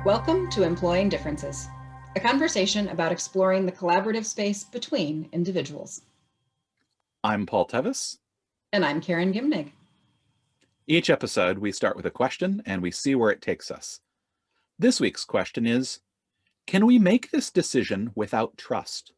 Welcome to Employing Differences, a conversation about exploring the collaborative space between individuals. I'm Paul Tevis. And I'm Karen Gimnig. Each episode, we start with a question and we see where it takes us. This week's question is, can we make this decision without trust?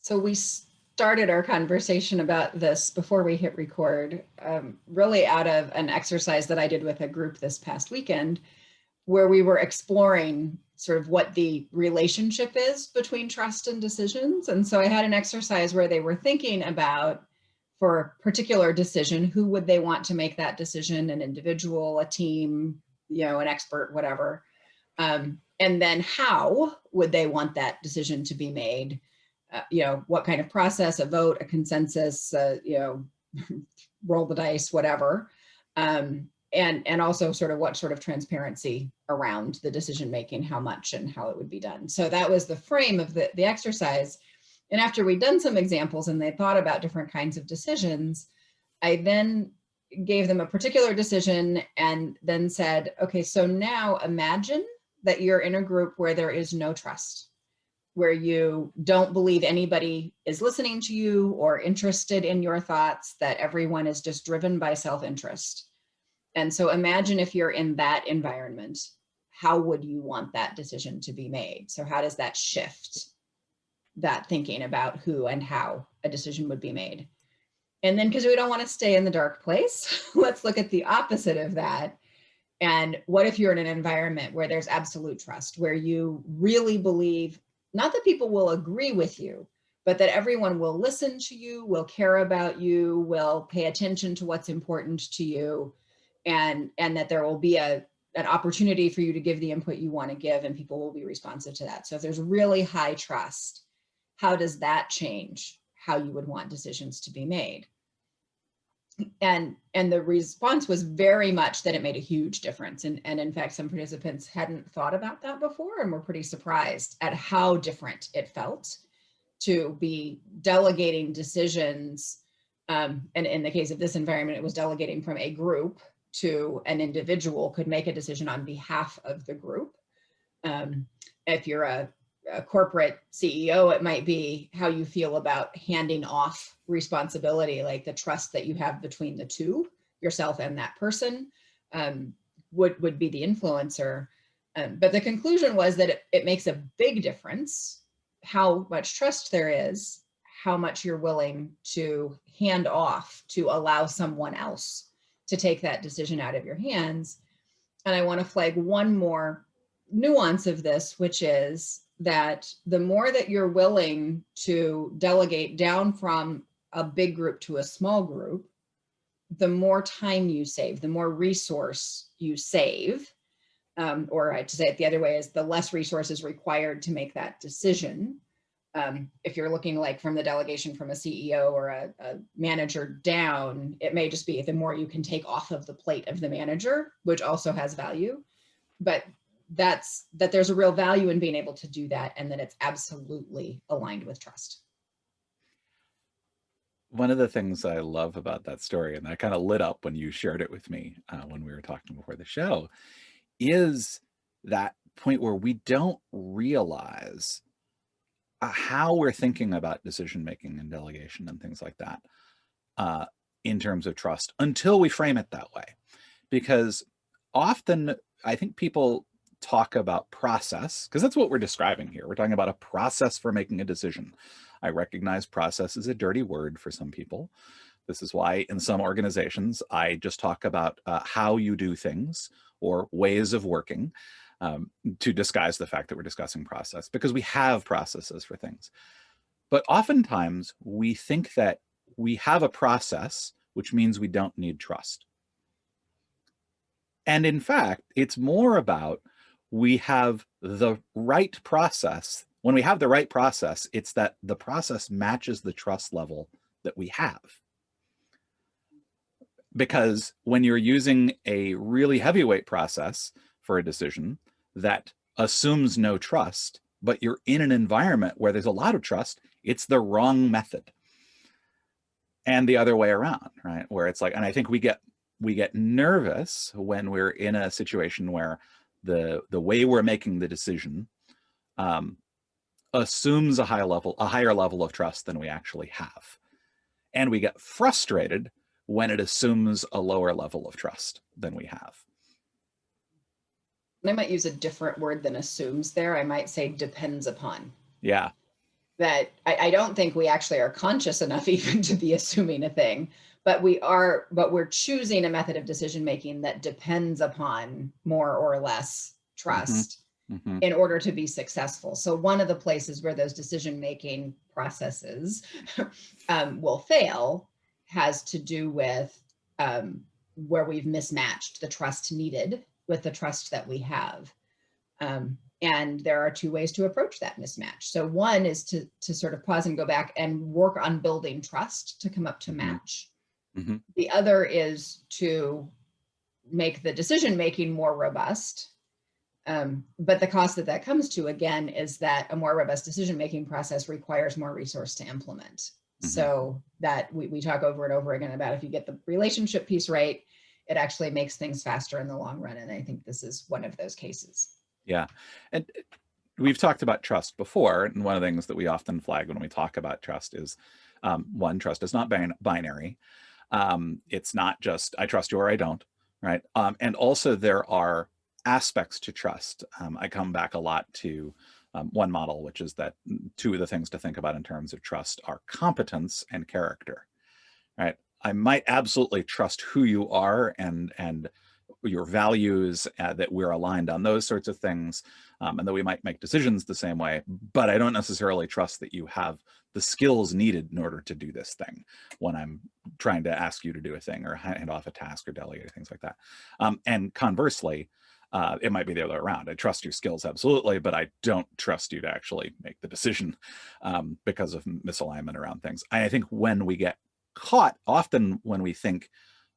So we started our conversation about this before we hit record, really out of an exercise that I did with a group this past weekend, where we were exploring sort of what the relationship is between trust and decisions. And so I had an exercise where they were thinking about, for a particular decision, who would they want to make that decision, an individual, a team, an expert, whatever. And then how would they want that decision to be made? What kind of process, a vote, a consensus, roll the dice, whatever. And also sort of what sort of transparency around the decision making, how much and how it would be done. So that was the frame of the exercise. And after we'd done some examples and they thought about different kinds of decisions, I then gave them a particular decision and then said, okay, so now imagine that you're in a group where there is no trust, where you don't believe anybody is listening to you or interested in your thoughts, that everyone is just driven by self-interest. And so imagine if you're in that environment, how would you want that decision to be made? So how does that shift that thinking about who and how a decision would be made? And then, because we don't want to stay in the dark place, let's look at the opposite of that. And what if you're in an environment where there's absolute trust, where you really believe, not that people will agree with you, but that everyone will listen to you, will care about you, will pay attention to what's important to you, and that there will be an opportunity for you to give the input you want to give, and people will be responsive to that. So if there's really high trust, how does that change how you would want decisions to be made? And the response was very much that it made a huge difference. And in fact, some participants hadn't thought about that before and were pretty surprised at how different it felt to be delegating decisions. And in the case of this environment, it was delegating from a group to an individual could make a decision on behalf of the group. If you're a corporate CEO, it might be how you feel about handing off responsibility, like the trust that you have between the two, yourself and that person, would be the influencer. But the conclusion was that it makes a big difference how much trust there is, how much you're willing to hand off to allow someone else to take that decision out of your hands. And I want to flag one more nuance of this, which is that the more that you're willing to delegate down from a big group to a small group, the more time you save, the more resource you save. Or to say it the other way is the less resources required to make that decision. If you're looking like from the delegation from a CEO or a manager down, it may just be the more you can take off of the plate of the manager, which also has value. But that there's a real value in being able to do that, and that it's absolutely aligned with trust. One of the things I love about that story, and I kind of lit up when you shared it with me when we were talking before the show, is that point where we don't realize how we're thinking about decision making and delegation and things like that in terms of trust until we frame it that way. Because often I think people talk about process, because that's what we're describing here. We're talking about a process for making a decision. I recognize process is a dirty word for some people. This is why in some organizations, I just talk about how you do things or ways of working to disguise the fact that we're discussing process, because we have processes for things. But oftentimes we think that we have a process, which means we don't need trust. And in fact, it's more about we have the right process. When we have the right process, it's that the process matches the trust level that we have. Because when you're using a really heavyweight process for a decision that assumes no trust, but you're in an environment where there's a lot of trust, it's the wrong method. And the other way around, right? Where it's like, and I think we get we get nervous when we're in a situation where the way we're making the decision assumes a higher level of trust than we actually have. And we get frustrated when it assumes a lower level of trust than we have. I might use a different word than assumes there. I might say depends upon. Yeah. That I don't think we actually are conscious enough even to be assuming a thing, but we're choosing a method of decision making that depends upon more or less trust in order to be successful. So one of the places where those decision making processes will fail has to do with where we've mismatched the trust needed with the trust that we have. And there are two ways to approach that mismatch. So one is to sort of pause and go back and work on building trust to come up to match. The other is to make the decision making more robust. But the cost that comes to, again, is that a more robust decision making process requires more resource to implement. So that we talk over and over again about, if you get the relationship piece right, it actually makes things faster in the long run. And I think this is one of those cases. Yeah. And we've talked about trust before. And one of the things that we often flag when we talk about trust is, one, trust is not binary. It's not just I trust you or I don't, right? And also there are aspects to trust. I come back a lot to one model, which is that two of the things to think about in terms of trust are competence and character, right? I might absolutely trust who you are and your values, that we're aligned on those sorts of things, and that we might make decisions the same way, but I don't necessarily trust that you have the skills needed in order to do this thing when I'm trying to ask you to do a thing or hand off a task or delegate, things like that. And conversely, it might be the other way around. I trust your skills, absolutely, but I don't trust you to actually make the decision because of misalignment around things. I think when we get caught, often when we think,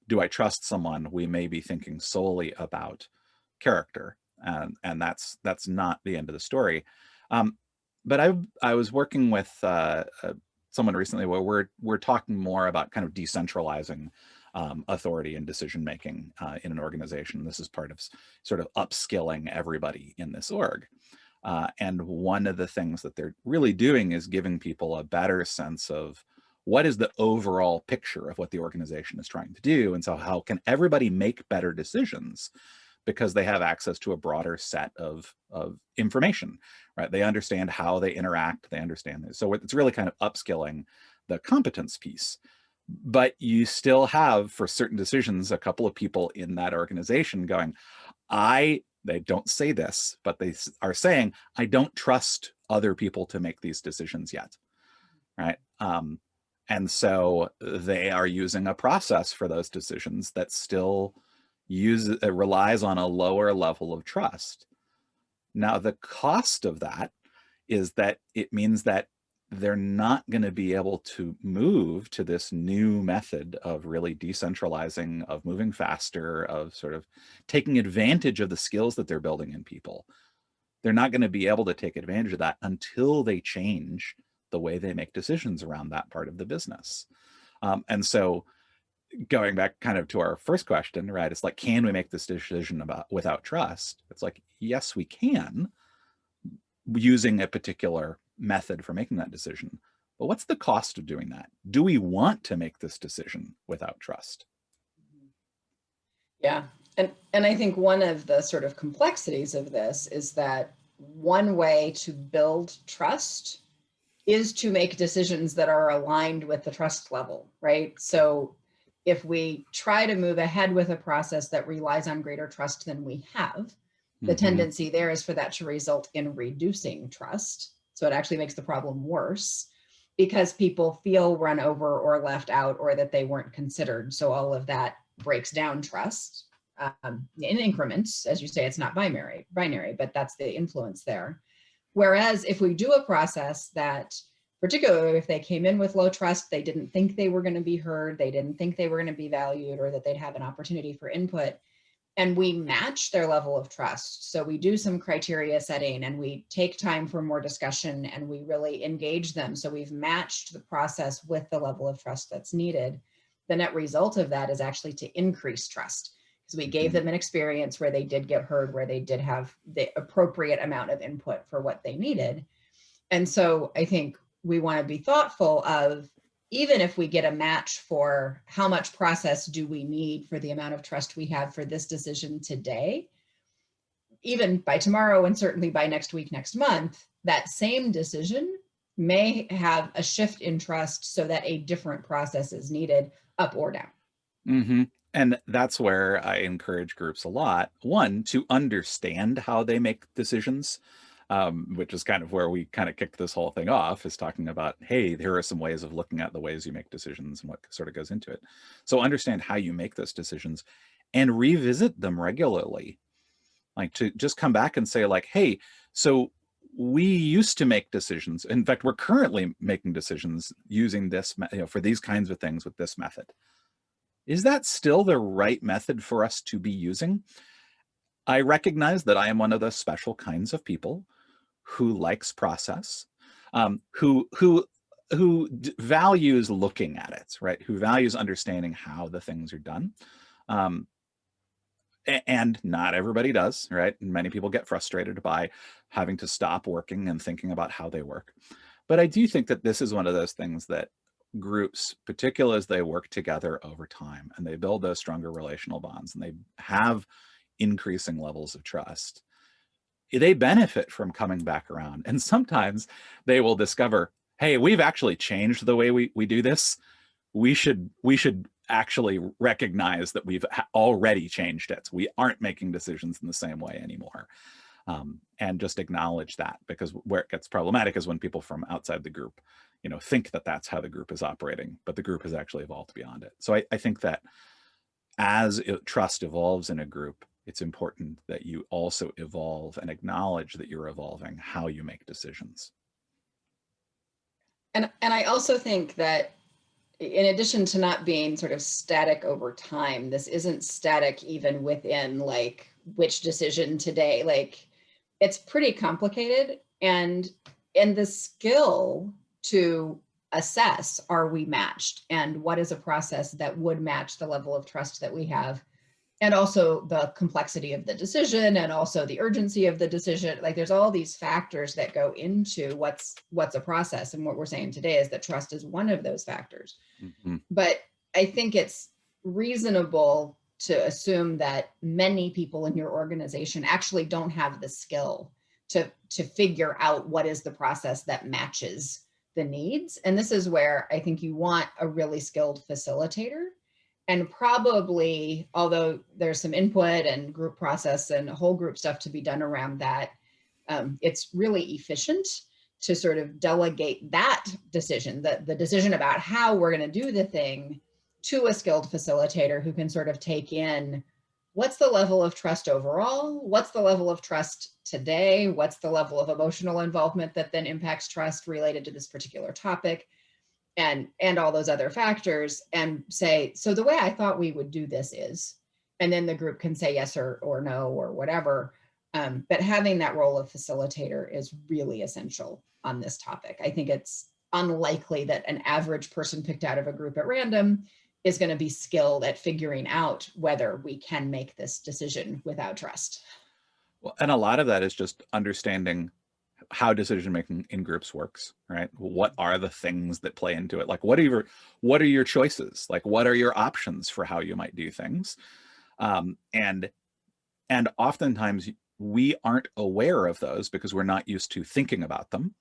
do I trust someone, we may be thinking solely about character, and that's not the end of the story. But I was working with someone recently where we're talking more about kind of decentralizing authority and decision making in an organization. This is part of sort of upskilling everybody in this org. And one of the things that they're really doing is giving people a better sense of what is the overall picture of what the organization is trying to do. And so how can everybody make better decisions because they have access to a broader set of information, right? They understand how they interact, they understand this. So it's really kind of upskilling the competence piece. But you still have, for certain decisions, a couple of people in that organization going, they don't say this, but they are saying, I don't trust other people to make these decisions yet, right? And so they are using a process for those decisions that still relies on a lower level of trust. Now, the cost of that is that it means that they're not going to be able to move to this new method of really decentralizing, of moving faster, of sort of taking advantage of the skills that they're building in people. They're not going to be able to take advantage of that until they change the way they make decisions around that part of the business. And so going back kind of to our first question, right? It's like, can we make this decision without trust? It's like, yes, we can, using a particular method for making that decision. But what's the cost of doing that? Do we want to make this decision without trust? Yeah. And I think one of the sort of complexities of this is that one way to build trust is to make decisions that are aligned with the trust level, right? So if we try to move ahead with a process that relies on greater trust than we have, the tendency there is for that to result in reducing trust. So it actually makes the problem worse because people feel run over or left out or that they weren't considered. So all of that breaks down trust in increments. As you say, it's not binary, but that's the influence there. Whereas if we do a process that, particularly if they came in with low trust, they didn't think they were going to be heard, they didn't think they were going to be valued, or that they'd have an opportunity for input, and we match their level of trust. So we do some criteria setting and we take time for more discussion and we really engage them. So we've matched the process with the level of trust that's needed. the net result of that is actually to increase trust, because we gave Mhm. them an experience where they did get heard, where they did have the appropriate amount of input for what they needed. And so I think we want to be thoughtful of, even if we get a match for how much process do we need for the amount of trust we have for this decision today, even by tomorrow and certainly by next week, next month, that same decision may have a shift in trust so that a different process is needed, up or down. Mhm. And that's where I encourage groups a lot. One, to understand how they make decisions, which is kind of where we kind of kicked this whole thing off, is talking about, hey, here are some ways of looking at the ways you make decisions and what sort of goes into it. So understand how you make those decisions and revisit them regularly. Like to just come back and say, like, hey, so we used to make decisions. In fact, we're currently making decisions using this, for these kinds of things with this method. Is that still the right method for us to be using? I recognize that I am one of those special kinds of people who likes process, who values looking at it, right? Who values understanding how the things are done. Um, and not everybody does, right? And many people get frustrated by having to stop working and thinking about how they work. But I do think that this is one of those things that groups, particularly as they work together over time and they build those stronger relational bonds and they have increasing levels of trust, they benefit from coming back around. And sometimes they will discover, hey, we've actually changed the way we do this. We should actually recognize that we've already changed it. We aren't making decisions in the same way anymore. And just acknowledge that, because where it gets problematic is when people from outside the group, think that that's how the group is operating, but the group has actually evolved beyond it. So I think that as trust evolves in a group, it's important that you also evolve and acknowledge that you're evolving how you make decisions. And I also think that in addition to not being sort of static over time, this isn't static even within like which decision today. Like, it's pretty complicated, and the skill to assess, are we matched, and what is a process that would match the level of trust that we have, and also the complexity of the decision, and also the urgency of the decision. Like, there's all these factors that go into what's a process, and what we're saying today is that trust is one of those factors. Mhm. But I think it's reasonable to assume that many people in your organization actually don't have the skill to figure out what is the process that matches the needs. And this is where I think you want a really skilled facilitator. And probably, although there's some input and group process and whole group stuff to be done around that, it's really efficient to sort of delegate that decision, the decision about how we're going to do the thing, to a skilled facilitator who can sort of take in, what's the level of trust overall? What's the level of trust today? What's the level of emotional involvement that then impacts trust related to this particular topic? And all those other factors, and say, so the way I thought we would do this is, and then the group can say yes or no or whatever. But having that role of facilitator is really essential on this topic. I think it's unlikely that an average person picked out of a group at random is going to be skilled at figuring out whether we can make this decision without trust. Well, and a lot of that is just understanding how decision making in groups works, right? What are the things that play into it? Like, what are your choices? Like, what are your options for how you might do things? And oftentimes we aren't aware of those because we're not used to thinking about them.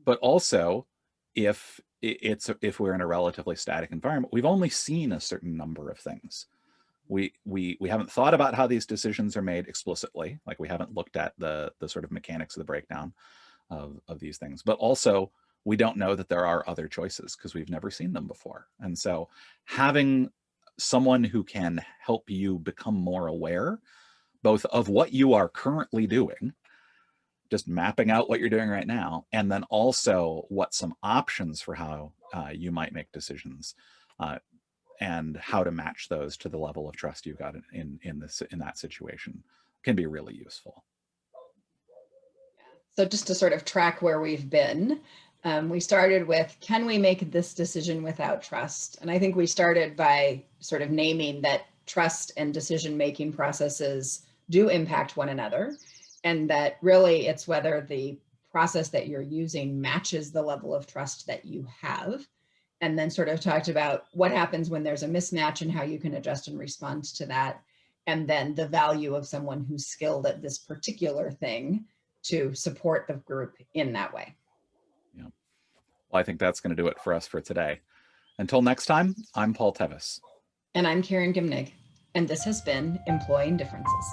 But also, if we're in a relatively static environment, we've only seen a certain number of things. We haven't thought about how these decisions are made explicitly, like we haven't looked at the sort of mechanics of the breakdown of these things. But also, we don't know that there are other choices because we've never seen them before. And so having someone who can help you become more aware both of what you are currently doing, just mapping out what you're doing right now, and then also what some options for how you might make decisions, and how to match those to the level of trust you've got in that situation, can be really useful. So just to sort of track where we've been, We started with, can we make this decision without trust? And I think we started by sort of naming that trust and decision-making processes do impact one another, and that really it's whether the process that you're using matches the level of trust that you have. And then sort of talked about what happens when there's a mismatch and how you can adjust and respond to that. And then the value of someone who's skilled at this particular thing to support the group in that way. Yeah. Well, I think that's going to do it for us for today. Until next time, I'm Paul Tevis. And I'm Karen Gimnig, and this has been Employing Differences.